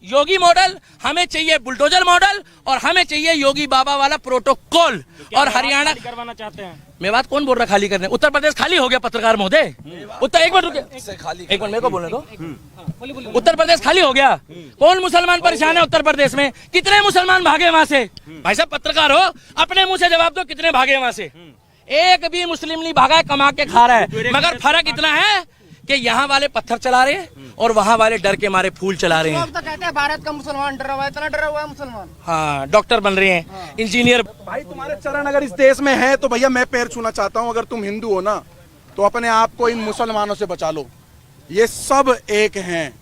योगी model, हमें चाहिए bulldozer model, और हमें चाहिए योगी बाबा वाला प्रोटोकॉल। और हरियाणा करवाना चाहते हैं। मेवात कौन बोल रहा खाली करने? उत्तर प्रदेश खाली हो गया पत्रकार महोदय। उत्तर एक मिनट रुके, एक मिनट मेरे को बोलने दो। उत्तर प्रदेश खाली हो गया। कौन मुसलमान परेशान है उत्तर प्रदेश में? कितने मुसलमान भागे वहां से? भाई साहब पत्रकार हो, अपने मुंह से जवाब दो, कितने भागे वहां से? एक भी मुस्लिम नहीं भागा है, कमा के खा रहा है। मगर फर्क इतना है कि यहाँ वाले पत्थर चला रहे हैं और वहाँ वाले डर के मारे फूल चला रहे हैं। तो कहते हैं भारत का मुसलमान डरा हुआ है, इतना डरा हुआ है मुसलमान। हाँ, डॉक्टर बन रहे हैं, इंजीनियर। भाई तुम्हारे चरण अगर इस देश में है तो भैया मैं पैर छूना चाहता हूँ। अगर तुम हिंदू हो ना तो अपने आप को इन मुसलमानों से बचा लो। ये सब एक हैं,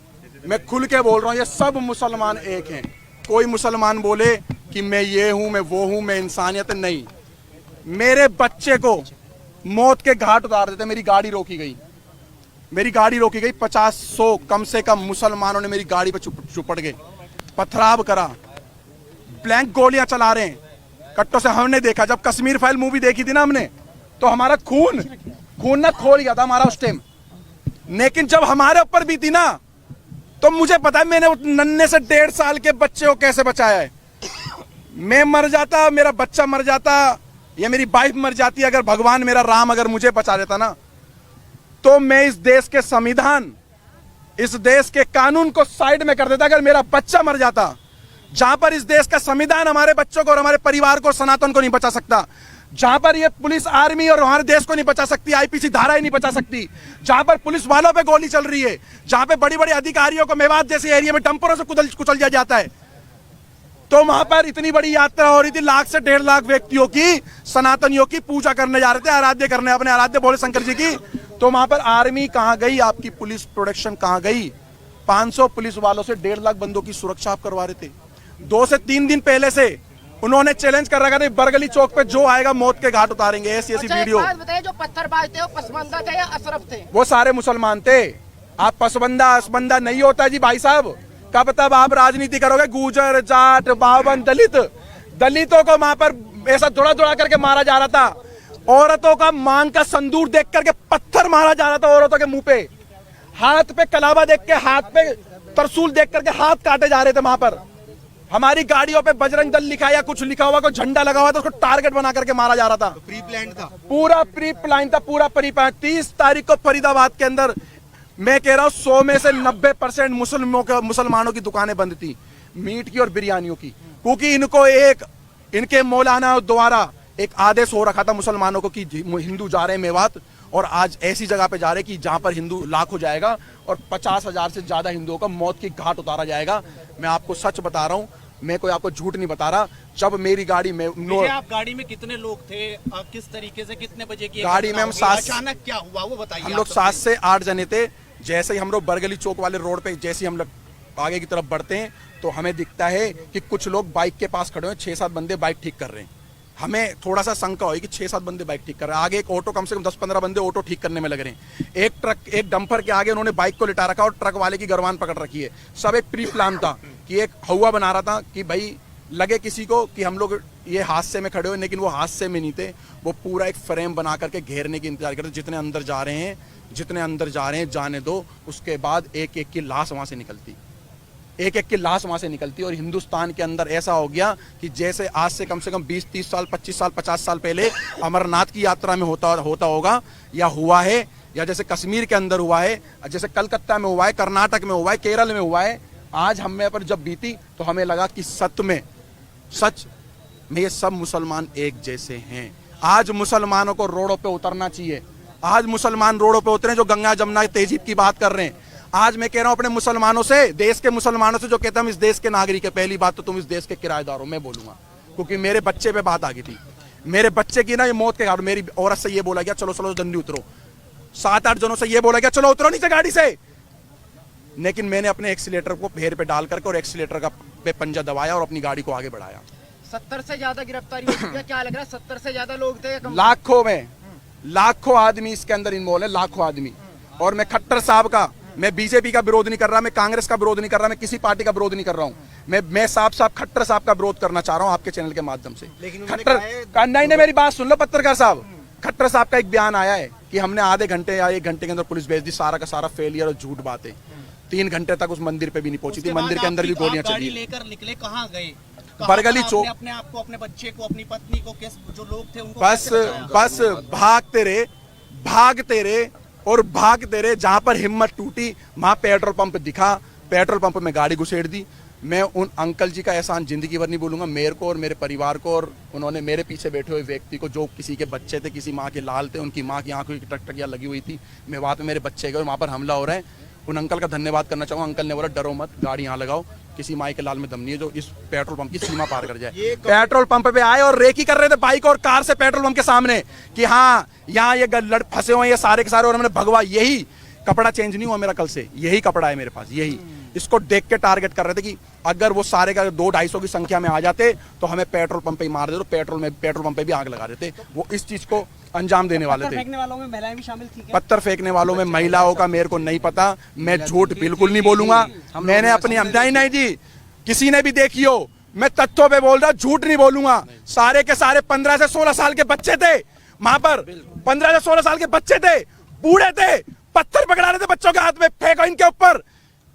मैं खुल के बोल रहा हूँ, ये सब मुसलमान एक हैं। कोई मुसलमान बोले कि मैं ये हूँ, मैं वो हूँ, मैं इंसानियत नहीं। मेरे बच्चे को मौत के घाट उतार देते। मेरी गाड़ी रोकी गई, मेरी गाड़ी रोकी गई। 50-100 कम से कम मुसलमानों ने मेरी गाड़ी पर चुपड़ गए, पथराव करा, ब्लैंक गोलियां चला रहे हैं कट्टों से। हमने देखा जब कश्मीर फाइल मूवी देखी थी ना हमने, तो हमारा खून ना खोल गया था हमारा उस टाइम। लेकिन जब हमारे ऊपर भी थी ना, तो मुझे पता है मैंने उस नन्हे से 1.5 साल के बच्चे को कैसे बचाया है। मैं मर जाता, मेरा बच्चा मर जाता, या मेरी वाइफ मर जाती, अगर भगवान मेरा राम अगर मुझे बचा देता ना, तो मैं इस देश के संविधान, इस देश के कानून को साइड में कर देता। अगर मेरा बच्चा मर जाता, जहां पर इस देश का संविधान हमारे बच्चों को और हमारे परिवार को, सनातन को नहीं बचा सकता, जहां पर ये पुलिस आर्मी और हमारे देश को नहीं बचा सकती, आईपीसी धारा ही नहीं बचा सकती, जहां पर पुलिस वालों पे गोली चल रही है, जहां पे बड़ी बड़ी अधिकारियों को मेवात जैसे एरिया में डंपरों से कुचल दिया जाता है, तो वहां पर इतनी बड़ी यात्रा हो रही थी, 1 से 1.5 लाख व्यक्तियों की, सनातनियों की पूजा करने जा रहे थे, आराध्य करने, अपने आराध्य भोले शंकर जी की। तो वहां पर आर्मी कहां गई, आपकी पुलिस प्रोटेक्शन कहां गई? 500 पुलिस वालों से 1.5 लाख बंदों की सुरक्षा आप करवा रहे थे। 2 से 3 दिन पहले से उन्होंने चैलेंज कर रखा था, बरगली चौक पे जो आएगा मौत के घाट उतारेंगे। ऐसी वीडियो। बताइए, जो पत्थर बाजते हो पसमंदा थे या अशरफ थे? वो सारे मुसलमान थे। आप पसबंदा नहीं होता जी भाई साहब। कब तब आप राजनीति करोगे? गुजर, जाट, बावन, दलितों को वहां पर ऐसा दौड़ा करके मारा जा रहा था। औरतों का मांग का संदूर देख करके पत्थर मारा जा रहा था औरतों के मुंह पे। हाथ पे कलावा देख के, हाथ पे तरसूल देख करके हाथ काटे जा रहे थे वहां पर। हमारी गाड़ियों पे बजरंग दल लिखा या कुछ लिखा हुआ, कोई झंडा लगा हुआ था, उसको टारगेट बना करके मारा जा रहा था। प्री प्लान था, पूरा प्री प्लान था, पूरा प्री प्लान। 30 तारीख को फरीदाबाद के अंदर, मैं कह रहा हूँ 100 में से 90% मुसलमानों की दुकानें बंद थी, मीट की और बिरयानियों की, क्योंकि इनको इनके मौलाना द्वारा एक आदेश हो रखा था मुसलमानों को कि हिंदू जा रहे हैं मेवात, और आज ऐसी जगह पे जा रहे हैं कि जहां पर हिंदू लाख हो जाएगा और 50,000 से ज्यादा हिंदुओं का मौत की घाट उतारा जाएगा। मैं आपको सच बता रहा हूं, मैं कोई आपको झूठ नहीं बता रहा। जब मेरी गाड़ी में आप गाड़ी में कितने लोग थे, किस तरीके से, कितने बजे की गाड़ी में हम 7, अचानक क्या हुआ वो बताइए। हम लोग 7 से 8 जने थे। जैसे ही हम लोग बरगली चौक वाले रोड पे जैसे ही हम लोग आगे की तरफ बढ़ते हैं, तो हमें दिखता है कि कुछ लोग बाइक के पास खड़े हैं, 6-7 बंदे बाइक ठीक कर रहे हैं। हमें थोड़ा सा शंका हुई कि 6-7 बंदे बाइक ठीक कर रहे हैं। आगे एक ऑटो, कम से कम 10-15 बंदे ऑटो ठीक करने में लग रहे हैं। एक ट्रक, एक डंपर के आगे उन्होंने बाइक को लिटा रखा और ट्रक वाले की गर्वान पकड़ रखी है। सब एक प्री प्लान था कि एक हवा बना रहा था कि भाई लगे किसी को कि हम लोग ये हादसे में खड़े हुए, लेकिन वो हादसे में नहीं थे। वो पूरा एक फ्रेम बना करके घेरने की इंतजार करते, जितने अंदर जा रहे हैं जाने दो। उसके बाद एक एक की लाश वहां से निकलती, और हिंदुस्तान के अंदर ऐसा हो गया कि जैसे आज से कम 20-30 साल, 25 साल, 50 साल पहले अमरनाथ की यात्रा में होता होगा या हुआ है, या जैसे कश्मीर के अंदर हुआ है, जैसे कलकत्ता में हुआ है, कर्नाटक में हुआ है, केरल में हुआ है। आज हमें पर जब बीती तो हमें लगा कि सच में ये सब मुसलमान एक जैसे हैं। आज मुसलमानों को रोडों पे उतरना चाहिए। आज मुसलमान रोडों पे उतरे जो गंगा जमुना तहजीब की बात कर रहे हैं। आज मैं कह रहा हूं अपने मुसलमानों से, देश के मुसलमानों से, जो कहते हैं हम इस देश के नागरिक है, पहली बात तो तुम इस देश के किराएदार हो, मैं बोलूंगा, क्योंकि मेरे बच्चे पे बात आ गई थी। मेरे बच्चे की ना ये मौत के कारण मेरी औरत से ये बोला गया चलो चलो जल्दी उतरो, 7-8 जनों से ये बोला गया चलो उतरो नीचे गाड़ी से। लेकिन मैंने अपने एक्सीलेटर को पैर पे डाल करके और एक्सीलेटर का पे पंजा दबाया और अपनी गाड़ी को आगे बढ़ाया। 70 से ज्यादा गिरफ्तारी हो चुकी है, क्या लग रहा है? 70 से ज्यादा लोग थे, लाखों आदमी इसके अंदर इन्वॉल्व है, लाखों आदमी। और मैं खट्टर साहब का, मैं बीजेपी का विरोध नहीं कर रहा, मैं कांग्रेस का विरोध नहीं कर रहा, मैं किसी पार्टी का विरोध नहीं कर रहा हूं। मैं साफ खट्टर साहब का विरोध करना चाह रहा हूं आपके चैनल के माध्यम से। खट्टर नहीं, मेरी बात सुन लो पत्रकार साहब। खट्टर साहब का एक बयान आया है कि हमने आधे घंटे या 1 घंटे के अंदर पुलिस भेज दी, सारा का सारा फेलियर और झूठ बातें। 3 घंटे तक उस मंदिर पे भी नहीं पहुंची थी। उसके मंदिर बाद के अंदर भी आप गोलियां गाड़ी चली। लेकर निकले, कहाँ गए? कहाँ बरगली पर चौक। आपने अपने आप को, अपने बच्चे को, अपनी पत्नी को, जो लोग थे उनको बस कैसे बचाया? बस भागते रहे और भागते रहे। जहां पर हिम्मत टूटी वहां पेट्रोल पंप दिखा, पेट्रोल पंप में गाड़ी घुसेड़ दी। मैं उन अंकल जी का एहसान जिंदगी भर नहीं भूलूंगा, मेरे को और मेरे परिवार को। और उन्होंने मेरे पीछे बैठे हुए व्यक्ति को, जो किसी के बच्चे थे, किसी माँ के लाल थे, उनकी माँ की आंखों की टकटकियां लगी हुई थी, मैं वहां पे मेरे बच्चे गए, वहां पर हमला हो रहा है। उन अंकल का धन्यवाद करना चाहूंगा। अंकल ने बोला डरो मत, गाड़ी यहाँ लगाओ, किसी माई के लाल में दम नहीं है जो इस पेट्रोल पंप की सीमा पार कर जाए। पेट्रोल पंप पे आए और रेकी कर रहे थे बाइक और कार से पेट्रोल पंप के सामने कि हाँ यहाँ ये लड़ फंसे हुए हैं ये सारे के सारे। और मैंने भगवा, यही कपड़ा चेंज नहीं हुआ मेरा कल से, यही कपड़ा है मेरे पास, यही। इसको देख के टारगेट कर रहे थे कि अगर वो सारे का 200-250 की संख्या में आ जाते तो हमें पेट्रोल पंप पे ही मार देते, तो पेट्रोल पंप पे भी आग लगा देते। वो इस चीज को अंजाम देने वाले थे। फेंकने वालों में महिलाएं भी शामिल थी क्या? पत्थर फेंकने वालों में महिलाओं का मेरे को नहीं पता, मैं झूठ बिल्कुल नहीं बोलूंगा। मैंने अपनी नहीं जी, किसी ने भी देखी हो, मैं तथ्यों पे बोल रहा हूं, झूठ नहीं बोलूंगा। सारे के सारे 15 से 16 साल के बच्चे थे वहां पर, 15 से 16 साल के बच्चे थे, बूढ़े थे, पत्थर पकड़ा रहे थे बच्चों के हाथ में, फेंको इनके ऊपर।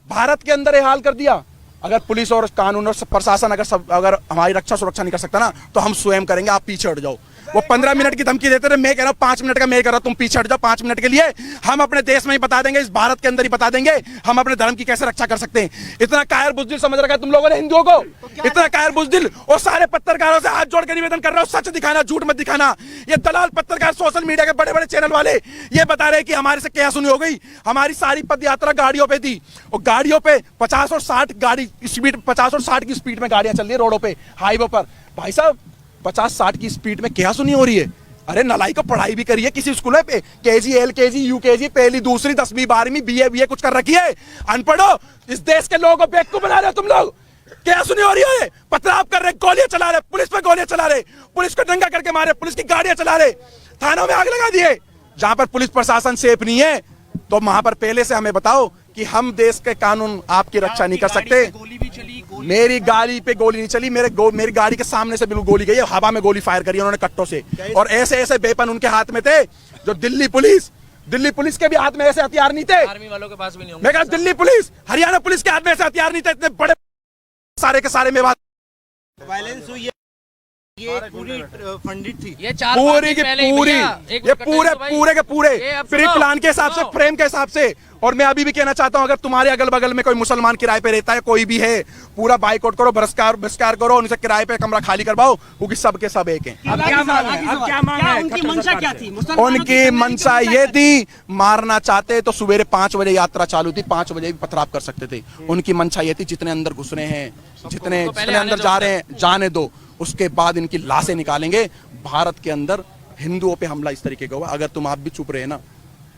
भारत के अंदर ये हाल कर दिया। अगर पुलिस और कानून और प्रशासन अगर हमारी रक्षा सुरक्षा नहीं कर सकता ना, तो हम स्वयं करेंगे, आप पीछे हट जाओ। वो 15 मिनट की धमकी देते थे, मैं कह रहा हूं 5 मिनट का मैं कह रहा हूं तुम पीछे हट जाओ 5 मिनट के लिए। हम अपने देश में ही बता देंगे, इस भारत के अंदर ही बता देंगे हम अपने धर्म की कैसे रक्षा कर सकते हैं। इतना कायर बुजदिल समझ रखा है तुम लोगों ने हिंदुओं को, इतना कायर बुजदिल। और सारे पत्रकारों से हाथ जोड़ के निवेदन कर रहा हूं, सच दिखाना, झूठ मत दिखाना। ये दलाल पत्रकार, सोशल मीडिया के बड़े बड़े चैनल वाले ये बता रहे कि हमारे से क्या सुनी हो गई। हमारी सारी पद यात्रा गाड़ियों पे थी, और गाड़ियों पे 50 और 60 गाड़ी स्पीड, 50 और 60 की स्पीड में गाड़ियां चल रही है रोडों पे, हाईवे पर। भाई साहब 50-60 की स्पीड में क्या सुनी हो रही है? अरे नलाई को पढ़ाई भी करिए किसी स्कूल में, केजी, एलकेजी, यूकेजी, पहली, दूसरी, 10वीं, 12वीं, बीए कुछ कर रखी है। अनपढ़ो, इस देश के लोगों को बेवकूफ बना रहे हो तुम लोग। क्या सुनी हो रही है? पथराव कर रहे, गोलियां चला रहे, पुलिस पे गोलियां चला रहे, पुलिस को दंगा करके मारे, पुलिस की गाड़ियां चला रहे, थानों में आग लगा दिए। जहां पर पुलिस प्रशासन सेफ नहीं है, तो वहां पर पहले से हमें बताओ कि हम देश के कानून आपकी रक्षा नहीं कर सकते। गोली भी चली, मेरी गाड़ी पे गोली नहीं चली, मेरी गाड़ी के सामने से बिल्कुल गोली गई है, हवा में गोली फायर करी उन्होंने कट्टों से। और ऐसे ऐसे वेपन उनके हाथ में थे, जो दिल्ली पुलिस के भी हाथ में ऐसे हथियार नहीं थे। आर्मी वालों के पास भी नहीं होंगे। मैं कहा दिल्ली पुलिस, हरियाणा पुलिस के हाथ में ऐसे हथियार नहीं थे, इतने बड़े सारे के सारे में बात। वायलेंस हुई है, ये पूरी फंडित थी। ये 4 पूरी की पूरी, ये पूरे के पूरे ये प्री प्लान के हिसाब से, फ्रेम के हिसाब से। और मैं अभी भी कहना चाहता हूं, अगर तुम्हारे अगल बगल में कोई मुसलमान किराए पे रहता है, कोई भी है, पूरा बाइकआउट करो, बहिष्कार करो, उनसे किराए पे कमरा खाली करवाओ, क्योंकि सबके सब एक हैं। अब क्या मांग है? उनकी मंशा क्या थी? उनकी मंशा ये थी, मारना चाहते तो सवेरे 5 बजे यात्रा चालू थी, 5 बजे भी पथराव कर सकते थे। उनकी मंशा ये थी, जितने अंदर घुस रहे हैं, जितने अंदर जा रहे हैं, जाने दो, उसके बाद इनकी लाशें निकालेंगे। भारत के अंदर हिंदुओं पे हमला इस तरीके का हुआ। अगर तुम आप भी चुप रहे ना,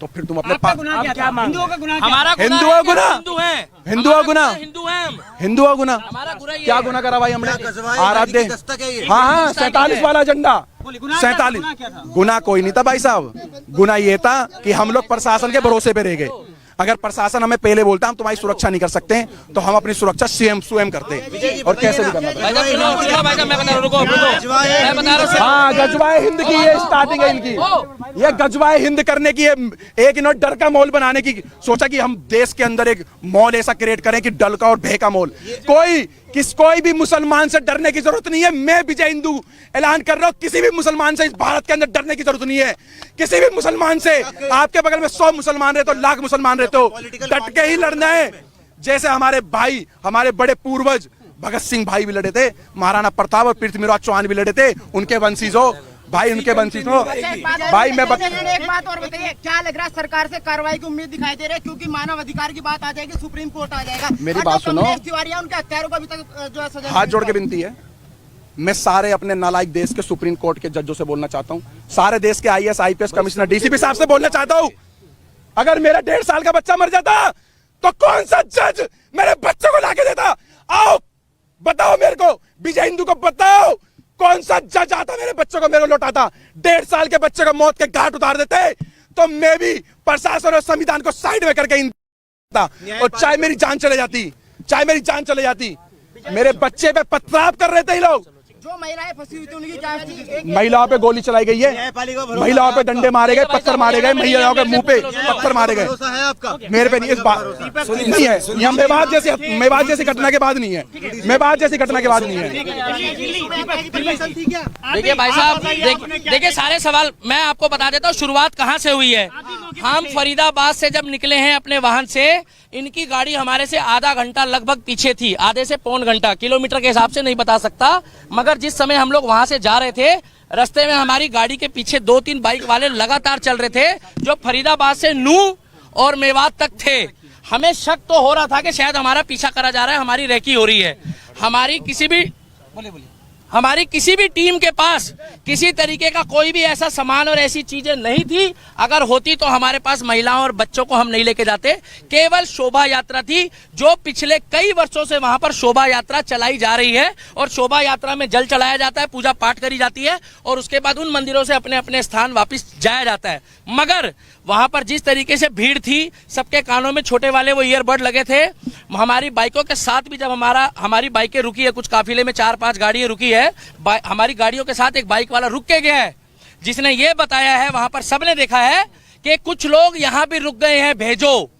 तो फिर तुम अपने आपका गुनाह क्या था? हिंदुओं का गुनाह क्या था? हमारा हिंदुओं गुना, हिंदू हैं, हिंदुओं गुना, हिंदू हैं हम। हिंदुओं गुना, हमारा गुना ये क्या है। गुना करा भाई हमने? गजवाए आराध्य, नदी की दस्तक है ये। हाँ 47 वाला झंडा, बोलिए, गुनाह क्या था? 47। गुनाह क्या था? गुना कोई नहीं था भाई साहब, गुना ये था कि हम लोग प्रशासन के भरोसे पे रह गए। अगर प्रशासन हमें पहले बोलता हम तुम्हारी सुरक्षा नहीं कर सकते, तो हम अपनी सुरक्षा स्वयं करते, और कैसे भी करना। भाई साहब सुनो भाई साहब, मैं बता रहा हूं, रुको मैं बता रहा हूं। हाँ गजवाए हिंद की ये स्टार्टिंग है इनकी, ये गजवाए हिंद करने की, एक इन्होंने डर का मॉल बनाने की सोचा कि हम देश के अंदर एक मॉल ऐसा क्रिएट करें कि डल का और भय का मॉल। कोई भी मुसलमान से डरने की जरूरत नहीं है। मैं विजय हिंदू ऐलान कर रहा हूं, किसी भी मुसलमान से इस भारत के अंदर डरने की जरूरत नहीं है। किसी भी मुसलमान से, आपके बगल में 100 मुसलमान रहते हो, लाख मुसलमान रहते हो, डट के ही लड़ना है। जैसे हमारे भाई, हमारे बड़े पूर्वज भगत सिंह भाई भी लड़े थे, महाराणा प्रताप और पृथ्वीराज चौहान भी लड़े थे, उनके वंशीज हो भाई, उनके वंशीज हो भाई। मैं एक बात और बताइए, क्या लग रहा है सरकार से कार्रवाई की उम्मीद दिखाई दे रही है? क्योंकि मानव अधिकार की बात आ जाएगी, सुप्रीम कोर्ट आ जाएगा। मेरी बात सुनो, तिवारी उनके हत्यारों को अभी तक जो है सजा। हाथ जोड़ के विनती है, मैं सारे अपने नालायक देश के सुप्रीम कोर्ट के जजों से बोलना चाहता हूं, सारे देश के IAS IPS कमिश्नर DCP साहब से बोलना चाहता हूं, अगर मेरा 1.5 साल का बच्चा मर जाता तो कौन सा जज मेरे बच्चे को लाके देता? आओ बताओ मेरे को, विजय हिंदू को बताओ, कौन सा जज आता मेरे बच्चों को मेरे को लौटाता? 1.5 साल के बच्चे को मौत के घाट उतार देते, तो मैं भी प्रशासन और संविधान को साइड में करके और चाहे मेरी जान चले जाती, मेरे बच्चे पे पथराव कर रहे थे ये लोग, जो महिलाएं फंसी हुई थी उनकी जांच की। महिलाओं पे गोली चलाई गई है, महिलाओं पे डंडे मारे गए, पत्थर मारे गए, महिलाओं के मुंह पे पत्थर मारे गए। मेरे पे नहीं, इस बात नहीं है, ये मेवात जैसी घटना के बाद नहीं है, मेवात जैसी घटना के बाद नहीं है। देखिए भाई साहब, देखिए सारे सवाल मैं आपको बता देता हूँ शुरुआत कहाँ से हुई है। हम फरीदाबाद से जब निकले हैं अपने वाहन से, इनकी गाड़ी हमारे से आधा घंटा लगभग पीछे थी, आधे से पौन घंटा, किलोमीटर के हिसाब से नहीं बता सकता, मगर जिस समय हम लोग वहां से जा रहे थे, रास्ते में हमारी गाड़ी के पीछे 2-3 बाइक वाले लगातार चल रहे थे, जो फरीदाबाद से नूह और मेवात तक थे। हमें शक तो हो रहा था कि शायद हमारा पीछा करा जा रहा है, हमारी रेकी हो रही है। हमारी किसी भी टीम के पास किसी तरीके का कोई भी ऐसा सामान और ऐसी चीजें नहीं थी। अगर होती तो हमारे पास महिलाओं और बच्चों को हम नहीं लेके जाते। केवल शोभा यात्रा थी, जो पिछले कई वर्षों से वहां पर शोभा यात्रा चलाई जा रही है, और शोभा यात्रा में जल चढ़ाया जाता है, पूजा पाठ करी जाती है, और उसके बाद उन मंदिरों से अपने अपने स्थान वापस जाया जाता है। मगर वहां पर जिस तरीके से भीड़ थी, सबके कानों में छोटे वाले वो ईयरबड लगे थे। हमारी बाइकों के साथ भी जब हमारी बाइकें रुकी है, कुछ काफिले में 4-5 गाड़ियां रुकी है, हमारी गाड़ियों के साथ एक बाइक वाला रुक के गया है, जिसने ये बताया है, वहां पर सबने देखा है कि कुछ लोग यहां भी रुक गए हैं, भेजो।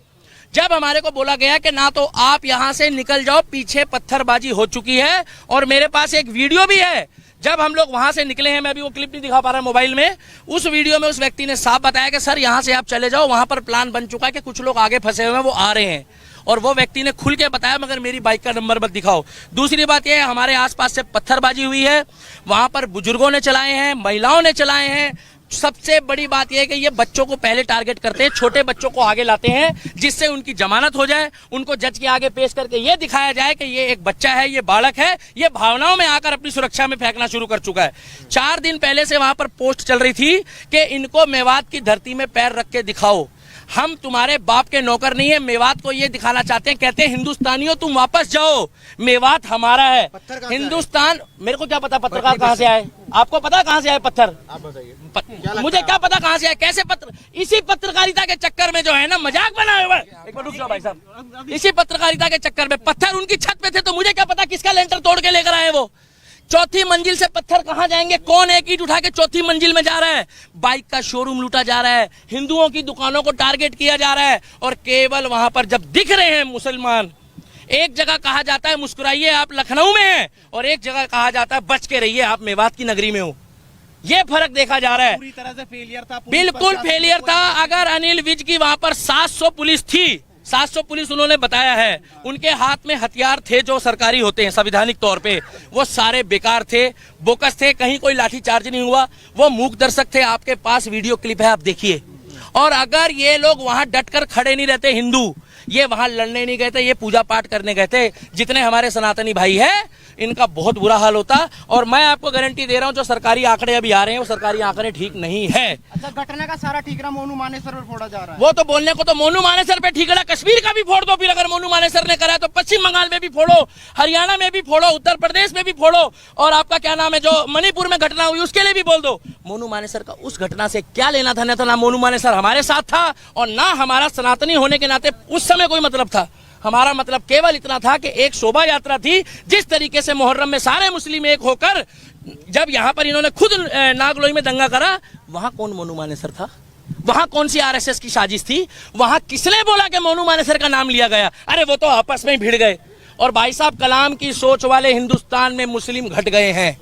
जब हमारे को बोला गया कि ना तो आप यहां से निकल जाओ, पीछे पत्थरबाजी हो चुकी है, और मेरे पास एक वीडियो भी है जब हम लोग वहां से निकले हैं, मैं अभी वो क्लिप नहीं दिखा पा रहा मोबाइल में। उस वीडियो में उस व्यक्ति ने साफ बताया कि सर यहां से आप चले जाओ, वहां पर प्लान बन चुका है कि कुछ लोग आगे फंसे हुए हैं, वो आ रहे हैं, और वो व्यक्ति ने खुल के बताया, मगर मेरी बाइक का नंबर मत दिखाओ। दूसरी बात यह है, हमारे आसपास से पत्थरबाजी हुई है, वहां पर बुजुर्गों ने चलाए हैं, महिलाओं ने चलाए हैं। सबसे बड़ी बात यह है कि ये बच्चों को पहले टारगेट करते हैं, छोटे बच्चों को आगे लाते हैं, जिससे उनकी जमानत हो जाए, उनको जज के आगे पेश करके ये दिखाया जाए कि ये एक बच्चा है, ये बालक है, ये भावनाओं में आकर अपनी सुरक्षा में फेंकना शुरू कर चुका है। 4 दिन पहले से वहां पर पोस्ट चल रही थी कि इनको मेवात की धरती में पैर रख के दिखाओ, हम तुम्हारे बाप के नौकर नहीं है। मेवात को ये दिखाना चाहते हैं, कहते हैं हिंदुस्तानियों तुम वापस जाओ, मेवात हमारा है। हिंदुस्तान, मेरे को क्या पता पत्रकार कहाँ से आए, आपको पता कहाँ से आए पत्थर? आप बताइए। मुझे क्या पता कहाँ से आए, कैसे पत्र, इसी पत्रकारिता के चक्कर में जो है ना मजाक बनाए हुए। एक मिनट रुक जाओ भाई साहब, इसी पत्रकारिता के चक्कर में पत्थर उनकी छत पे थे, तो मुझे क्या पता किसका लेंटर तोड़ के लेकर आए वो। 4थी मंजिल से पत्थर कहां जाएंगे, कौन एक ईंट उठा के 4थी मंजिल में जा रहा है? बाइक का शोरूम लूटा जा रहा है, हिंदुओं की दुकानों को टारगेट किया जा रहा है, और केवल वहां पर जब दिख रहे हैं मुसलमान, एक जगह कहा जाता है मुस्कुराइए आप लखनऊ में हैं, और एक जगह कहा जाता है बच के रहिए आप मेवात की नगरी में हो। ये फर्क देखा जा रहा है। पूरी तरह से फेलियर था, बिल्कुल फेलियर था। अगर अनिल विज की वहां पर 700 पुलिस थी, 700 पुलिस उन्होंने बताया है, उनके हाथ में हथियार थे जो सरकारी होते हैं संवैधानिक तौर पे, वो सारे बेकार थे, बोकस थे, कहीं कोई लाठी चार्ज नहीं हुआ, वो मूक दर्शक थे। आपके पास वीडियो क्लिप है, आप देखिए। और अगर ये लोग वहां डटकर खड़े नहीं रहते, हिंदू ये वहां लड़ने नहीं गए थे, ये पूजा पाठ करने गए थे, जितने हमारे सनातनी भाई हैं इनका बहुत बुरा हाल होता। और मैं आपको गारंटी दे रहा हूं, जो सरकारी आंकड़े अभी आ रहे हैं वो सरकारी आंकड़े ठीक नहीं है। अच्छा, घटना का सारा ठीकरा मोनू मानेसर पर फोड़ा जा रहा है। वो तो बोलने को तो मोनू मानेसर पे ठीकरा कश्मीर का भी फोड़ दो, फिर अगर मोनू मानेसर ने करा है तो पश्चिम बंगाल में भी फोड़ो, हरियाणा में भी फोड़ो, उत्तर प्रदेश में भी फोड़ो, और आपका क्या नाम है जो मणिपुर में घटना हुई उसके लिए भी बोल दो। मोनू मानेसर का उस घटना से क्या लेना था? ना मोनू मानेसर हमारे साथ था, और ना हमारा सनातनी होने के नाते उस समय कोई मतलब था। हमारा मतलब केवल इतना था कि एक शोभा यात्रा थी, जिस तरीके से मुहर्रम में सारे मुस्लिम एक होकर, जब यहाँ पर इन्होंने खुद नागलोई में दंगा करा, वहां कौन मोनू मानेसर था? वहां कौन सी आरएसएस की साजिश थी? वहां किसने बोला कि मोनू मानेसर का नाम लिया गया? अरे वो तो आपस में ही भिड़ गए। और भाई साहब, कलाम की सोच वाले हिंदुस्तान में मुस्लिम घट गए हैं,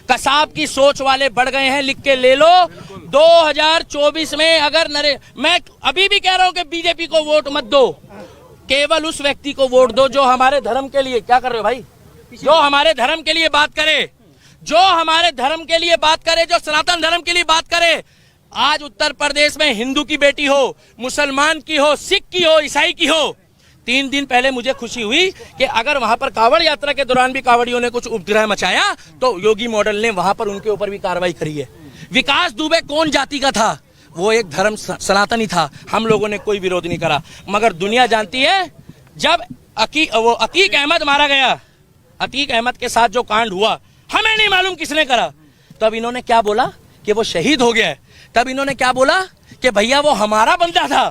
कसाब की सोच वाले बढ़ गए हैं। लिख के ले लो, 2024 में अगर मैं अभी भी कह रहा हूं कि बीजेपी को वोट मत दो, केवल उस व्यक्ति को वोट दो जो हमारे धर्म के लिए, क्या कर रहे हो भाई, जो हमारे धर्म के लिए बात करे, जो हमारे धर्म के लिए बात करे, जो सनातन धर्म के लिए बात करे। आज उत्तर प्रदेश में हिंदू की बेटी हो, मुसलमान की हो, सिख की हो, ईसाई की हो। 3 दिन पहले मुझे खुशी हुई कि अगर वहां पर कांवड़ यात्रा के दौरान भी कांवड़ियों ने कुछ उपद्रव मचाया तो योगी मॉडल ने वहां पर उनके ऊपर भी कार्रवाई करी है। विकास दुबे कौन जाति का था? वो एक धर्म सनातनी था, हम लोगों ने कोई विरोध नहीं करा। मगर दुनिया जानती है, जब अतीक अहमद मारा गया, अतीक अहमद के साथ जो कांड हुआ, हमें नहीं मालूम किसने करा, तब इन्होंने क्या बोला कि वो शहीद हो गया है। तब इन्होंने क्या बोला कि भैया वो हमारा बंदा था।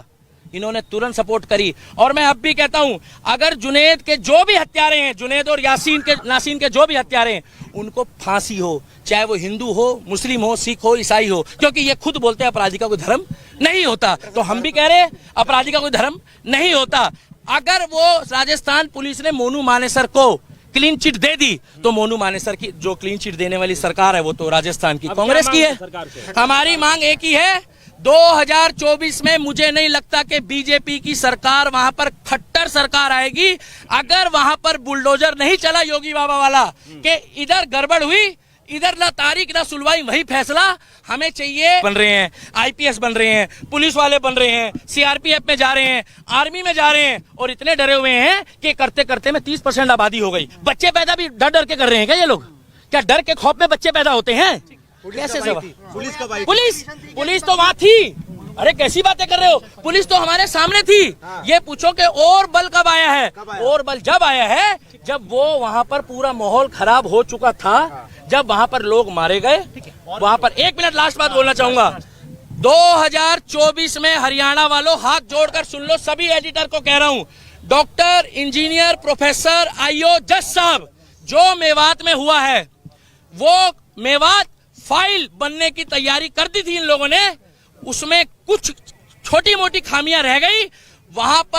इन्होंने तुरंत सपोर्ट करी। और मैं अब भी कहता हूं, अगर जुनेद के जो भी हत्यारे हैं, जुनेद और नासीन के जो भी हत्यारे हैं, उनको फांसी हो, चाहे वो हिंदू हो, मुस्लिम हो, सिख हो, ईसाई हो, क्योंकि ये खुद बोलते हैं अपराधी का कोई धर्म नहीं होता। तो हम भी कह रहे हैं अपराधी का कोई धर्म नहीं होता। अगर वो राजस्थान पुलिस ने मोनू मानेसर को क्लीन चिट दे दी, तो मोनू मानेसर की जो क्लीन चिट देने वाली सरकार है वो तो राजस्थान की कांग्रेस की है। हमारी मांग एक ही है, 2024 में मुझे नहीं लगता कि बीजेपी की सरकार वहां पर खट्टर सरकार आएगी। अगर वहां पर बुलडोजर नहीं चला योगी बाबा वाला कि इधर गड़बड़ हुई, इधर ना तारीख ना सुनवाई, वही फैसला हमें चाहिए। बन रहे हैं, आईपीएस बन रहे हैं, पुलिस वाले बन रहे हैं, सीआरपीएफ में जा रहे हैं, आर्मी में जा रहे हैं, और इतने डरे हुए हैं कि करते करते में 30% आबादी हो गई। बच्चे पैदा भी डर डर के कर रहे हैं क्या ये लोग? क्या डर के खौफ में बच्चे पैदा होते हैं? कैसे पुलिस तो वहां थी। अरे कैसी बातें कर रहे हो? पुलिस तो हमारे सामने थी। ये पूछो कि और बल कब आया है? और बल जब आया है जब वो वहां पर पूरा माहौल खराब हो चुका था, जब वहां पर लोग मारे गए। वहां पर 1 मिनट लास्ट बात बोलना चाहूंगा, 2024 में हरियाणा वालों हाथ जोड़कर सुन लो, सभी एडिटर को कह रहा हूं, डॉक्टर, इंजीनियर, प्रोफेसर, आईओ, जज साहब, जो मेवात में हुआ है वो मेवात फाइल बनने की तैयारी कर दी थी इन लोगों ने, उसमें कुछ छोटी मोटी खामियां रह गई। वहां पर